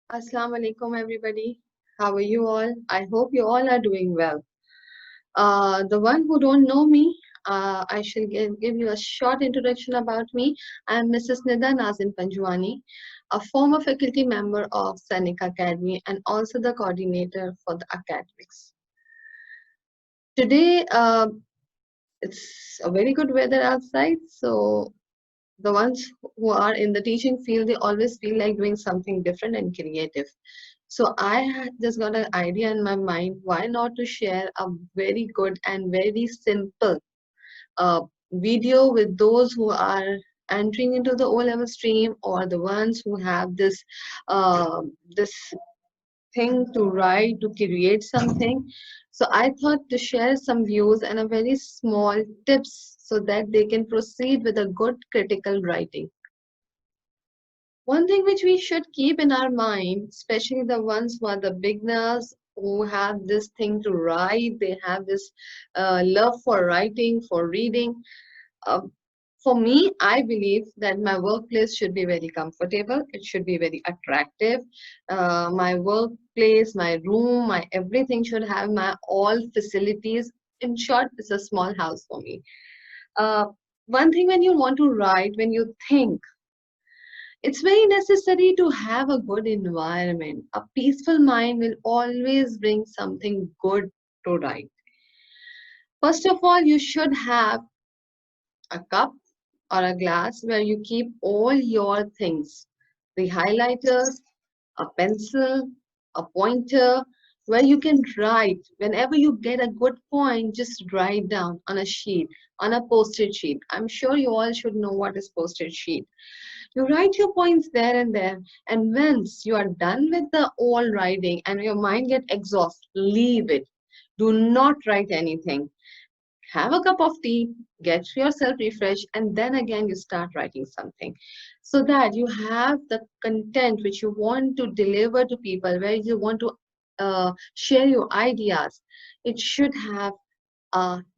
Assalamu alaikum, everybody. How are you all? I hope you all are doing well. The one who don't know me, I shall give you a short introduction about me. I am Mrs. Nida Nazim Panjwani, a former faculty member of Sainik Academy and also the coordinator for the academics. Today, it's a very good weather outside, so the ones who are in the teaching field, they always feel like doing something different and creative. So I had just got an idea in my mind, why not to share a very good and very simple uh, video with those who are entering into the O-level stream, or the ones who have this thing to write, to create something. So I thought to share some views and a very small tips so that they can proceed with a good critical writing. One thing which we should keep in our mind, especially the ones who are the beginners, who have this thing to write, they have this love for writing, for reading. Uh, for me, I believe that my workplace should be very comfortable. It should be very attractive. My workplace, my room, my everything should have my all facilities. In short, it's a small house for me. Uh, One thing when you want to write, when you think, it's very necessary to have a good environment. A peaceful mind will always bring something good to write. First of all, you should have a cup or a glass where you keep all your things, the highlighters, a pencil, a pointer, where you can write. Whenever you get a good point, just write down on a sheet, on a post-it sheet. I'm sure you all should know what is post-it sheet. You write your points there and there, and once you are done with the all writing and your mind get exhausted, leave it. Do not write anything. Have a cup of tea, get yourself refreshed, and then again you start writing something. So that you have the content which you want to deliver to people, where you want to share your ideas. It should have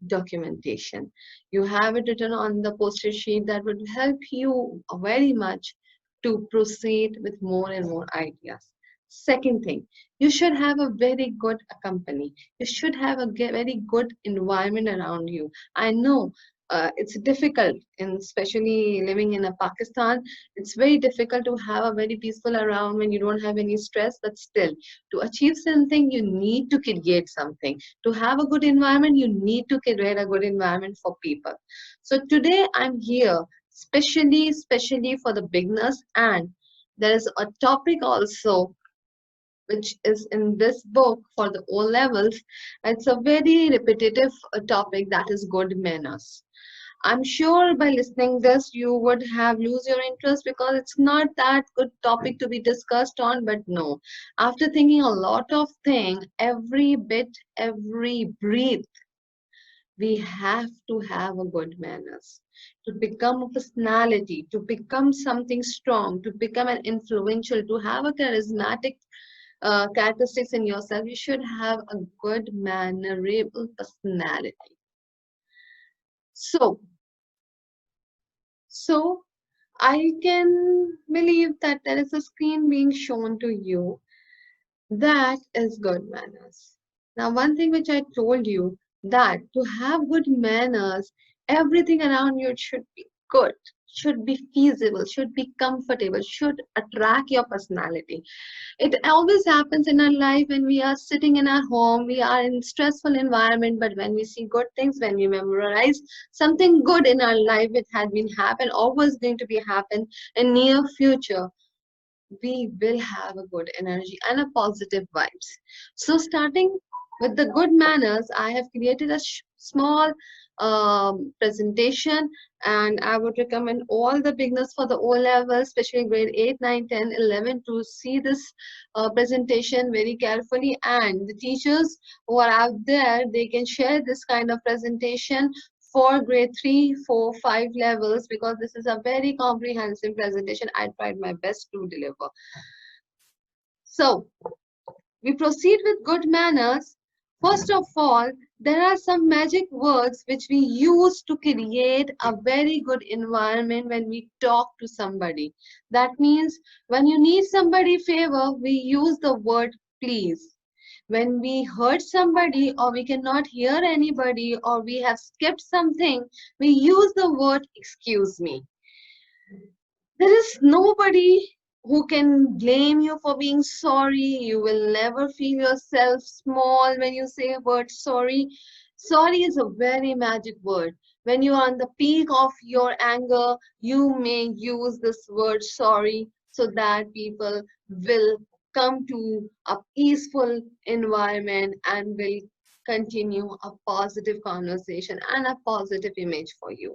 documentation. You have it written on the poster sheet that would help you very much to proceed with more and more ideas. Second thing, you should have a very good company. You should have a very good environment around you. I know it's difficult, and especially living in a Pakistan, it's very difficult to have a very peaceful around when you don't have any stress. But still, to achieve something, you need to create something. To have a good environment, you need to create a good environment for people. So today I'm here especially for the beginners, and there is a topic also which is in this book for the O levels. It's a very repetitive topic, that is good manners. I'm sure by listening this you would have lose your interest because it's not that good topic to be discussed on. But no, after thinking a lot of things, every bit, every breath, we have to have a good manners to become a personality, to become something strong, to become an influential, to have a charismatic characteristics in yourself. You should have a good mannerable personality. So so I can believe that there is a screen being shown to you. That is good manners. Now, one thing which I told you, that to have good manners, everything around you should be good, should be feasible, should be comfortable, should attract your personality. It always happens in our life when we are sitting in our home, we are in stressful environment, but when we see good things, when we memorize something good in our life, it had been happen, or was going to be happen in near future, we will have a good energy and a positive vibes. So starting with the good manners, I have created a small presentation, and I would recommend all the beginners for the O level, especially grade 8, 9, 10, 11, to see this presentation very carefully. And the teachers who are out there, they can share this kind of presentation for grade 3, 4, 5 levels, because this is a very comprehensive presentation. I tried my best to deliver. So we proceed with good manners. First of all, there are some magic words which we use to create a very good environment when we talk to somebody. That means when you need somebody favor, we use the word please. When we hurt somebody or we cannot hear anybody or we have skipped something, we use the word excuse me. There is nobody who can blame you for being sorry. You will never feel yourself small when you say a word sorry. Sorry is a very magic word. When you are on the peak of your anger, you may use this word sorry so that people will come to a peaceful environment and will continue a positive conversation and a positive image for you.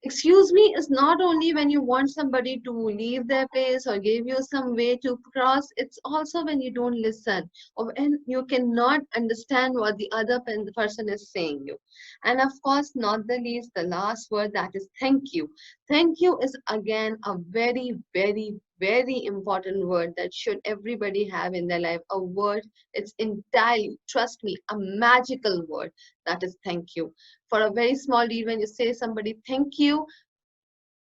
Excuse me is not only when you want somebody to leave their place or give you some way to cross, it's also when you don't listen or when you cannot understand what the other person is saying you. And of course, not the least, the last word, that is thank you. Thank you is again a very, very, very important word that should everybody have in their life. A word, it's entirely, trust me, a magical word, that is thank you. For a very small deed, when you say somebody thank you,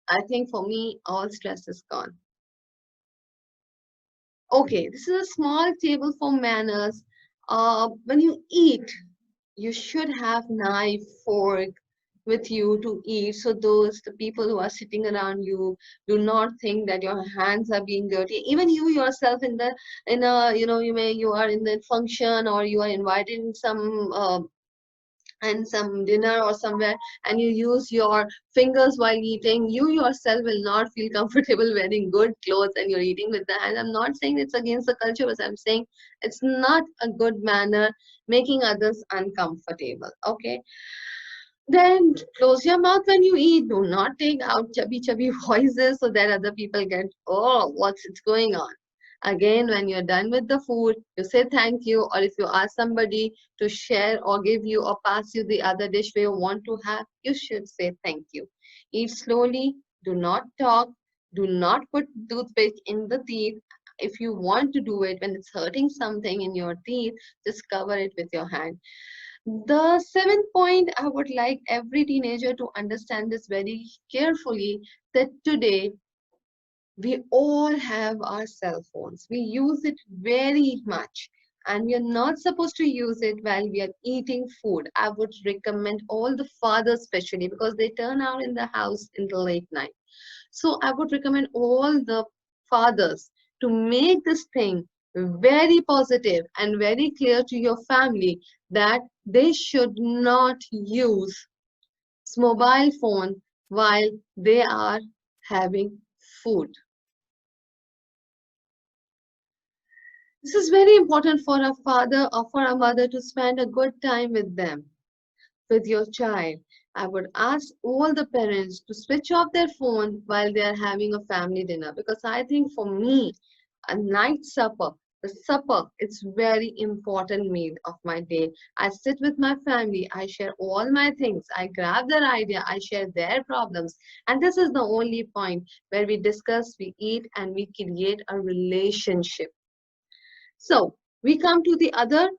I think for me all stress is gone. Okay, this is a small table for manners. When you eat, you should have knife, fork with you to eat, so those the people who are sitting around you do not think that your hands are being dirty. Even you yourself in a, you are in the function or you are invited in some and some dinner or somewhere, and you use your fingers while eating, you yourself will not feel comfortable wearing good clothes and you're eating with the hand. I'm not saying it's against the culture, but I'm saying it's not a good manner, making others uncomfortable. Okay, then close your mouth when you eat. Do not take out chubby chubby voices so that other people get, oh, what's it's going on. Again, when you're done with the food, you say thank you, or if you ask somebody to share or give you or pass you the other dish where you want to have, you should say thank you. Eat slowly, do not talk, do not put toothpick in the teeth. If you want to do it when it's hurting something in your teeth, just cover it with your hand. The seventh point, I would like every teenager to understand this very carefully, that today we all have our cell phones. We use it very much and we are not supposed to use it while we are eating food. I would recommend all the fathers especially because they turn out in the house in the late night. So I would recommend all the fathers to make this thing very positive and very clear to your family that they should not use mobile phone while they are having food. This is very important for a father or for a mother to spend a good time with them, with your child. I would ask all the parents to switch off their phone while they are having a family dinner, because I think for me, a night supper, the supper, it's very important meal of my day. I sit with my family, I share all my things, I grab their idea, I share their problems. And this is the only point where we discuss, we eat, and we create a relationship. So we come to the other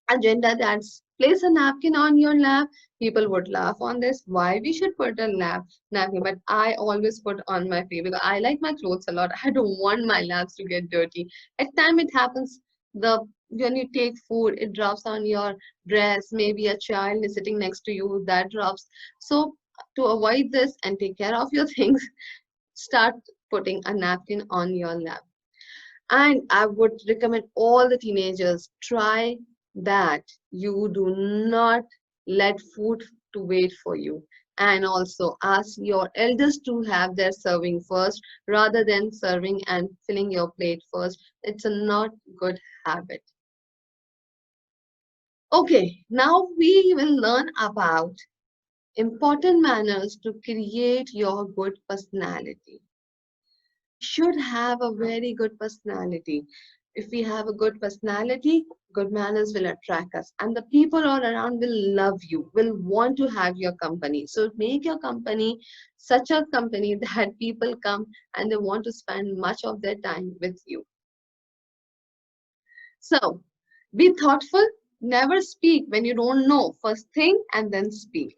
agenda, that's place a napkin on your lap. People would laugh on this. Why we should put a napkin? But I always put on my feet because I like my clothes a lot. I don't want my laps to get dirty. At time it happens, the when you take food, it drops on your dress. Maybe a child is sitting next to you, that drops. So to avoid this and take care of your things, start putting a napkin on your lap. And I would recommend all the teenagers try that. You do not let food to wait for you. And also ask your elders to have their serving first rather than serving and filling your plate first. It's a not good habit. Okay, now we will learn about important manners to create your good personality. Should have a very good personality. If we have a good personality, good manners will attract us, and the people all around will love you, will want to have your company. So make your company such a company that people come and they want to spend much of their time with you. So Be thoughtful. Never speak when you don't know. First think and then speak.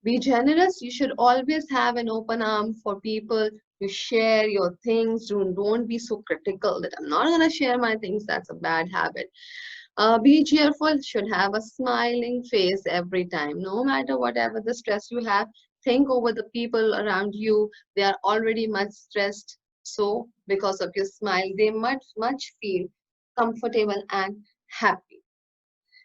Be generous. You should always have an open arm for people to share your things. Don't be so critical that I'm not going to share my things. That's a bad habit. Be cheerful. Should have a smiling face every time. No matter whatever the stress you have, think over the people around you. They are already much stressed. So, because of your smile, they much feel comfortable and happy.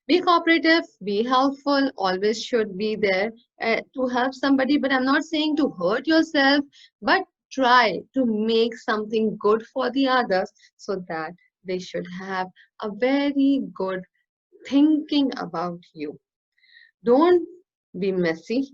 Be cooperative, be helpful, always should be there to help somebody. But I'm not saying to hurt yourself, but try to make something good for the others so that they should have a very good thinking about you. Don't be messy,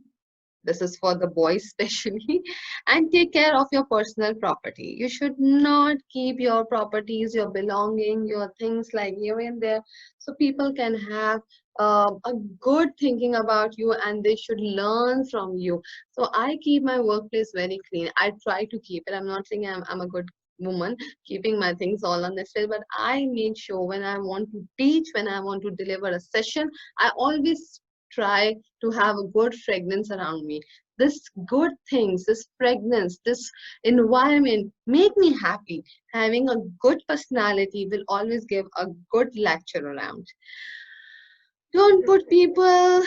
this is for the boys especially, and take care of your personal property. You should not keep your properties, your belonging, your things like here and there, so people can have a good thinking about you and they should learn from you. So I keep my workplace very clean. I try to keep it. I'm not saying I'm a good woman keeping my things all on the shelf, but I make sure when I want to teach, when I want to deliver a session, I always try to have a good fragrance around me. This good things, this fragrance, this environment make me happy. Having a good personality will always give a good lecture around. Don't put people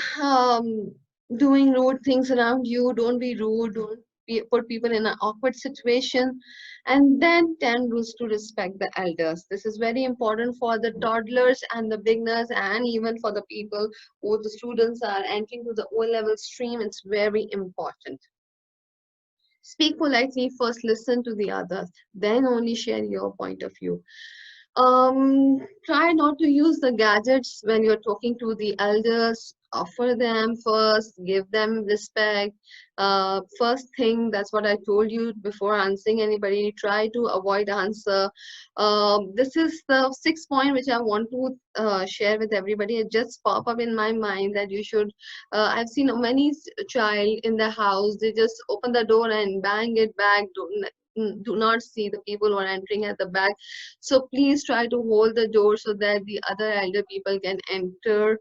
doing rude things around you. Don't be rude. Don't put people in an awkward situation. And then 10 rules to respect the elders. This is very important for the toddlers and the beginners, and even for the people who the students are entering to the O-level stream. It's very important. Speak politely first, listen to the others, then only share your point of view. Try not to use the gadgets when you're talking to the elders. Offer them first, give them respect. First thing, that's what I told you before answering anybody. Try to avoid answer. This is the sixth point which I want to share with everybody. It just pop up in my mind that you should. I've seen many child in the house. They just open the door and bang it back. Do not see the people who are entering at the back, so please try to hold the door so that the other elder people can enter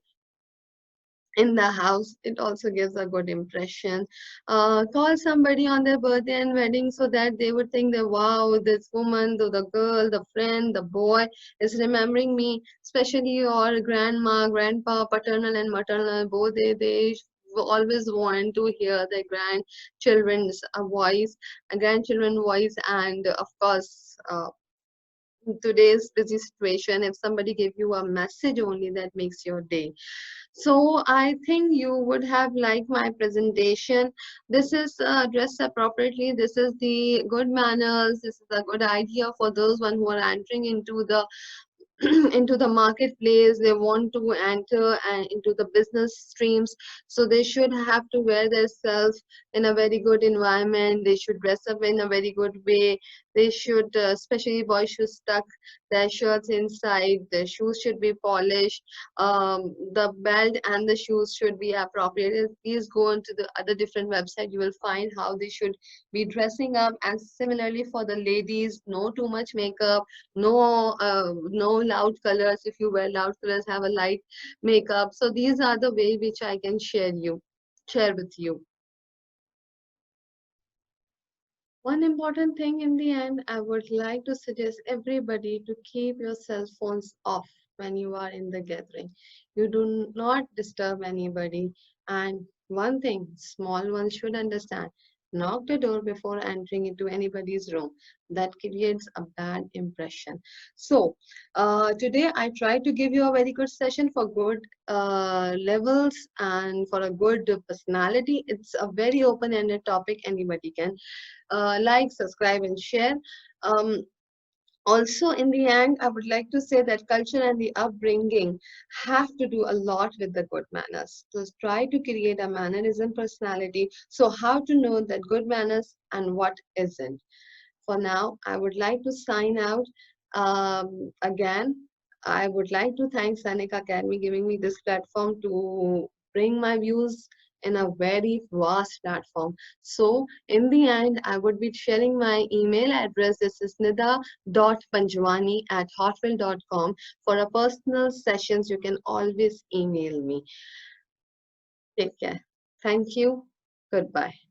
in the house. It also gives a good impression. Call somebody on their birthday and wedding so that they would think that wow, this woman, the girl, the friend, the boy is remembering me. Especially your grandma, grandpa, paternal and maternal, both they always want to hear their grandchildren's voice, grandchildren voice, and of course. In today's busy situation, if somebody gave you a message only, that makes your day. So I think you would have liked my presentation. This is dressed appropriately. This is the good manners. This is a good idea for those one who are entering into the into the marketplace. They want to enter and into the business streams, so they should have to wear themselves in a very good environment. They should dress up in a very good way. They should especially boys should tuck their shirts inside. Their shoes should be polished. The belt and the shoes should be appropriate. Please go into the other different website, you will find how they should be dressing up. And similarly for the ladies, no too much makeup, no loud colors. If you wear loud colors, have a light makeup. So these are the way which I can share with you. One important thing in the end, I would like to suggest everybody to keep your cell phones off when you are in the gathering. You do not disturb anybody. And one thing, small ones should understand, knock the door before entering into anybody's room. That creates a bad impression. So, today I tried to give you a very good session for good levels and for a good personality. It's a very open-ended topic. Anybody can like, subscribe, and share. Um, Also, in the end, I would like to say that culture and the upbringing have to do a lot with the good manners. So try to create a mannerism personality. So how to know that good manners and what isn't. For now, I would like to sign out. Again, I would like to thank Sanik Academy giving me this platform to bring my views in a very vast platform. So in the end, I would be sharing my email address. This is nida.panjwani@hotmail.com. For a personal sessions, you can always email me. Take care. Thank you. Goodbye.